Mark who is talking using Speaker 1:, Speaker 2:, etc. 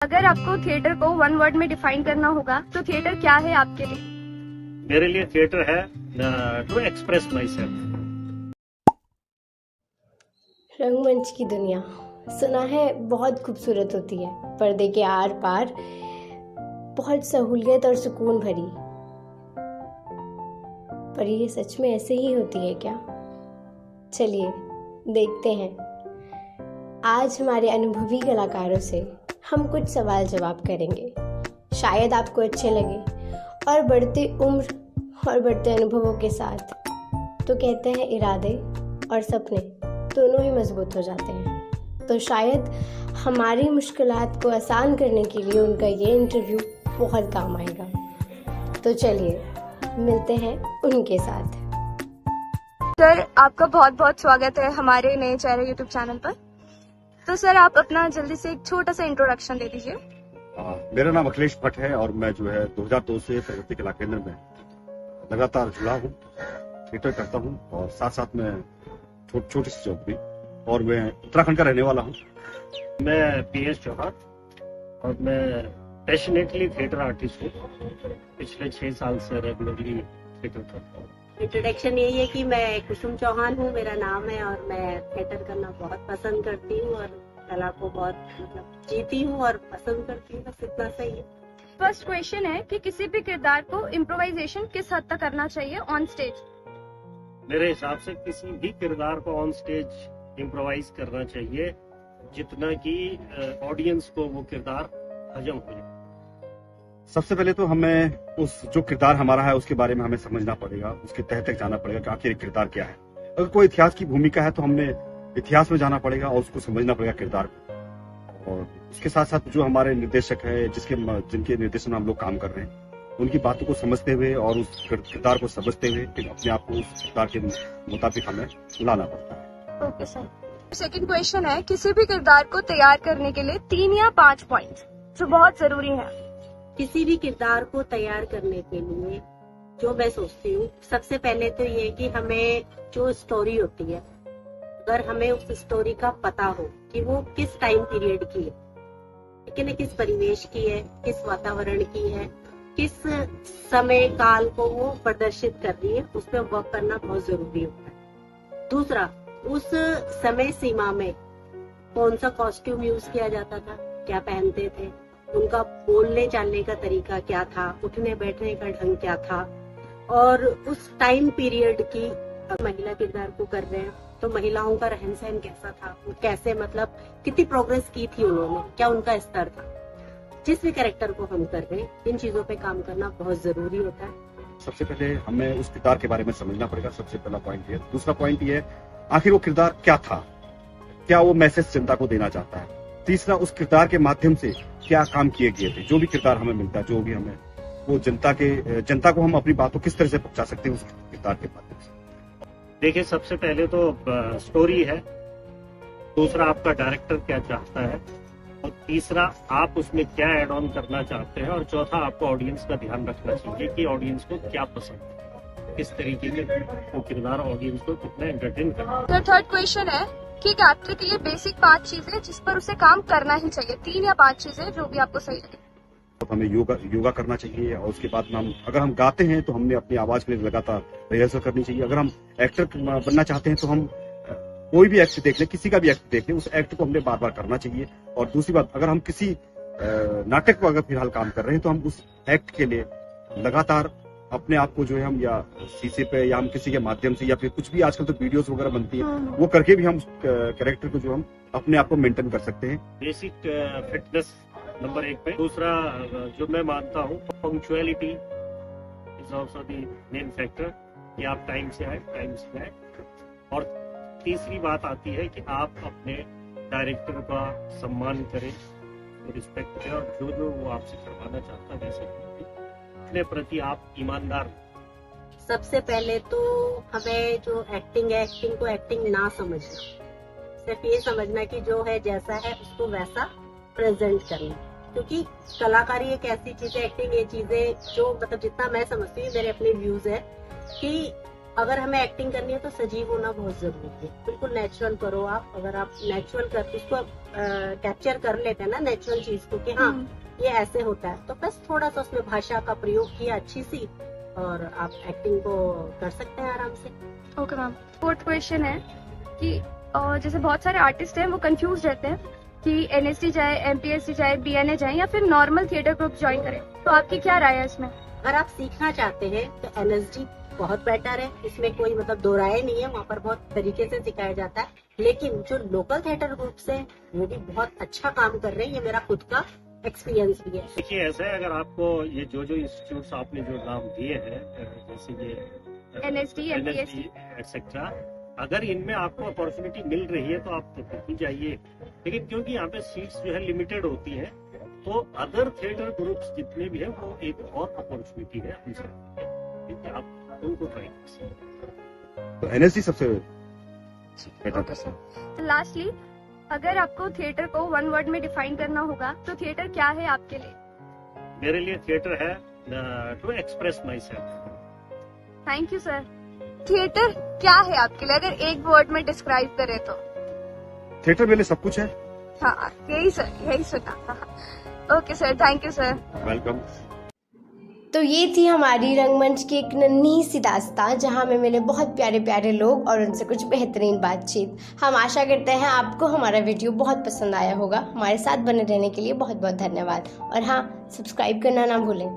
Speaker 1: अगर आपको थिएटर को वन वर्ड में डिफाइन करना होगा तो थिएटर क्या है आपके लिए?
Speaker 2: मेरे लिए थिएटर है टू एक्सप्रेस माई सेल्फ।
Speaker 3: रंगमंच की दुनिया सुना है बहुत खूबसूरत होती है, पर्दे के आर पार बहुत सहूलियत और सुकून भरी। पर ये सच में ऐसे ही होती है क्या? चलिए देखते हैं। आज हमारे अनुभवी कलाकारों से हम कुछ सवाल जवाब करेंगे, शायद आपको अच्छे लगे। और बढ़ती उम्र और बढ़ते अनुभवों के साथ तो कहते हैं इरादे और सपने दोनों ही मजबूत हो जाते हैं। तो शायद हमारी मुश्किलात को आसान करने के लिए उनका ये इंटरव्यू बहुत काम आएगा। तो चलिए मिलते हैं उनके साथ।
Speaker 1: सर, आपका बहुत बहुत स्वागत है हमारे नए चेहरे यूट्यूब चैनल पर। तो सर, आप अपना जल्दी से एक छोटा सा इंट्रोडक्शन दे दीजिए।
Speaker 4: मेरा नाम अखिलेश भट्ट है और मैं जो है 2002 से प्रगति कला केंद्र में लगातार जुड़ा हूँ, थिएटर करता हूँ और साथ साथ में छोटी सी जॉब भी। और मैं उत्तराखंड का रहने वाला हूँ।
Speaker 2: मैं पीएस चौहान और मैं पैशनेटली थिएटर आर्टिस्ट हूँ। पिछले 6 साल से रेगुलरली थिएटर करता हूँ।
Speaker 5: इंट्रोडक्शन यही है कि मैं कुसुम चौहान हूँ, मेरा नाम है, और मैं थिएटर करना बहुत पसंद करती हूँ और कला को बहुत जीती हूँ और पसंद करती हूँ। बस इतना सही है।
Speaker 1: फर्स्ट क्वेश्चन है कि किसी भी किरदार को इम्प्रोवाइजेशन किस हद तक करना चाहिए ऑन स्टेज?
Speaker 2: मेरे हिसाब से किसी भी किरदार को ऑन स्टेज इम्प्रोवाइज करना चाहिए जितना कि ऑडियंस को वो किरदार हजम हो जाए।
Speaker 4: सबसे पहले तो हमें उस जो किरदार हमारा है उसके बारे में हमें समझना पड़ेगा, उसके तह तक जाना पड़ेगा कि आखिर किरदार क्या है। अगर कोई इतिहास की भूमिका है तो हमने इतिहास में जाना पड़ेगा और उसको समझना पड़ेगा किरदार को। और उसके साथ साथ जो हमारे निर्देशक है, जिनके निर्देशन में हम लोग काम कर रहे हैं, उनकी बातों को समझते हुए और उस किरदार को समझते हुए फिर अपने आप को उस किरदार के मुताबिक हमें लाना पड़ता है।
Speaker 1: Okay sir. सेकंड क्वेश्चन है, किसी भी किरदार को तैयार करने के लिए 3 या 5 पॉइंट्स जो बहुत जरूरी है।
Speaker 5: किसी भी किरदार को तैयार करने के लिए जो मैं सोचती हूँ, सबसे पहले तो ये कि हमें जो स्टोरी होती है, अगर हमें उस स्टोरी का पता हो कि वो किस टाइम पीरियड की है, लेकिन किस परिवेश की है, किस वातावरण की है, किस समय काल को वो प्रदर्शित कर रही है, उस पर वर्क करना बहुत जरूरी होता है। दूसरा, उस समय सीमा में कौन सा कॉस्ट्यूम यूज किया जाता था, क्या पहनते थे, उनका बोलने चालने का तरीका क्या था, उठने बैठने का ढंग क्या था, और उस टाइम पीरियड की महिला किरदार को कर रहे हैं तो महिलाओं का रहन सहन कैसा था, वो कैसे मतलब कितनी प्रोग्रेस की थी उन्होंने, क्या उनका स्तर था। जिस भी कैरेक्टर को हम कर रहे हैं, इन चीजों पे काम करना बहुत जरूरी होता है।
Speaker 4: सबसे पहले हमें उस किरदार के बारे में समझना पड़ेगा, सबसे पहला पॉइंट ये। दूसरा पॉइंट ये है आखिर वो किरदार क्या था, क्या वो मैसेज जनता को देना चाहता है। तीसरा, उस किरदार के माध्यम से क्या काम किए गए थे। जो भी किरदार हमें मिलता है, जो भी हमें वो जनता को हम अपनी बातों किस तरह से पहुंचा सकते हैं उस किरदार के माध्यम से।
Speaker 2: देखिए, सबसे पहले तो स्टोरी है, दूसरा आपका डायरेक्टर क्या चाहता है, और तीसरा आप उसमें क्या एड ऑन करना चाहते हैं, और चौथा आपको ऑडियंस का ध्यान रखना चाहिए कि ऑडियंस को क्या पसंद है, किस तरीके के वो किरदार ऑडियंस को कितना एंटरटेन करना है।
Speaker 1: थर्ड क्वेश्चन है कि एक एक्टर के लिए बेसिक 5 चीजें जिस पर उसे काम करना ही चाहिए। 3 या 5 चीजें जो भी आपको सही लगे।
Speaker 4: तो हमें योगा करना चाहिए और उसके बाद में अगर हम गाते हैं तो हमने अपनी आवाज के लिए लगातार रिहर्सल करनी चाहिए। अगर हम एक्टर बनना चाहते हैं तो हम कोई भी एक्ट देख लें, किसी का भी एक्ट देख लें, उस एक्ट को हमने बार बार करना चाहिए। और दूसरी बात, अगर हम किसी नाटक को अगर फिलहाल काम कर रहे हैं तो हम उस एक्ट के लिए लगातार अपने आप को जो है हम या शीशे पे या हम किसी के माध्यम से या फिर कुछ भी आजकल तो वीडियोस वगैरह बनती है, वो करके भी हम कैरेक्टर को जो हम अपने आप को मेंटेन कर सकते हैं।
Speaker 2: बेसिक फिटनेस नंबर 1 पे। दूसरा जो मैं मानता हूँ, punctuality is also the main factor, कि आप टाइम से आए, टाइम से आए। और तीसरी बात आती है कि आप अपने डायरेक्टर का सम्मान करें, रिस्पेक्ट करें, और जो वो आपसे करवाना चाहता है वैसे अपने प्रति आप ईमानदार।
Speaker 5: सबसे पहले तो हमें जो एक्टिंग है, एक्टिंग को एक्टिंग ना समझना, सिर्फ ये समझना कि जो है जैसा है उसको वैसा प्रेजेंट करना। क्योंकि कलाकारी एक ऐसी चीज है, एक्टिंग ये चीजें जो मतलब जितना मैं समझती हूँ, मेरे अपने व्यूज है कि अगर हमें एक्टिंग करनी है तो सजीव होना बहुत जरूरी है। बिल्कुल नेचुरल करो आप। अगर आप नेचुरल कर उसको कैप्चर कर लेते हैं ना नेचुरल चीज को कि हाँ ये ऐसे होता है, तो बस थोड़ा सा उसमें भाषा का प्रयोग किया अच्छी सी और आप एक्टिंग को कर सकते हैं आराम से।
Speaker 1: Okay ma'am. फोर्थ क्वेश्चन है कि जैसे बहुत सारे आर्टिस्ट हैं वो कंफ्यूज रहते हैं कि एनएसडी जाए, एमपीएससी जाए, बीएनए जाए या फिर नॉर्मल थिएटर ग्रुप ज्वाइन करें, तो आपकी क्या राय है इसमें?
Speaker 5: अगर आप सीखना चाहते हैं तो एनएसडी बहुत बेटर है, इसमें कोई मतलब दो राय नहीं है। वहाँ पर बहुत तरीके से सिखाया जाता है, लेकिन जो लोकल थिएटर ग्रुप्स हैं वो भी बहुत अच्छा काम कर रहे हैं। ये मेरा खुद का एक्सपीरियंस भी है।
Speaker 2: देखिए ऐसा है, अगर आपको ये जो इंस्टीट्यूट्स आपने जो नाम दिए हैं, जैसे ये
Speaker 1: एनएसडी, एमपीएससी
Speaker 2: एक्सेट्रा, अगर इनमें आपको अपॉर्चुनिटी मिल रही है तो आप तो जाइए, लेकिन क्योंकि यहाँ पे सीट्स जो है लिमिटेड होती है, तो अदर थिएटर ग्रुप्स जितने भी है वो एक और अपॉर्चुनिटी है हमसे, ठीक है, आप उनको ट्राई कीजिए।
Speaker 4: तो एनएसडी सबसे बेटर।
Speaker 1: Okay sir. लास्टली, अगर आपको थिएटर को वन वर्ड में डिफाइन करना होगा तो थिएटर क्या है आपके लिए?
Speaker 2: मेरे लिए थिएटर है to express myself.
Speaker 1: Thank you sir. Theatre क्या है आपके लिए अगर एक वर्ड में डिस्क्राइब करें तो?
Speaker 4: थिएटर मेरे लिए सब कुछ है।
Speaker 1: हाँ यही सर, यही सुना। Okay sir, thank you sir.
Speaker 4: Welcome.
Speaker 3: तो ये थी हमारी रंगमंच की एक नन्ही सी दास्तां, जहाँ में मिले बहुत प्यारे प्यारे लोग और उनसे कुछ बेहतरीन बातचीत। हम आशा करते हैं आपको हमारा वीडियो बहुत पसंद आया होगा। हमारे साथ बने रहने के लिए बहुत बहुत धन्यवाद। और हाँ, सब्सक्राइब करना ना भूलें।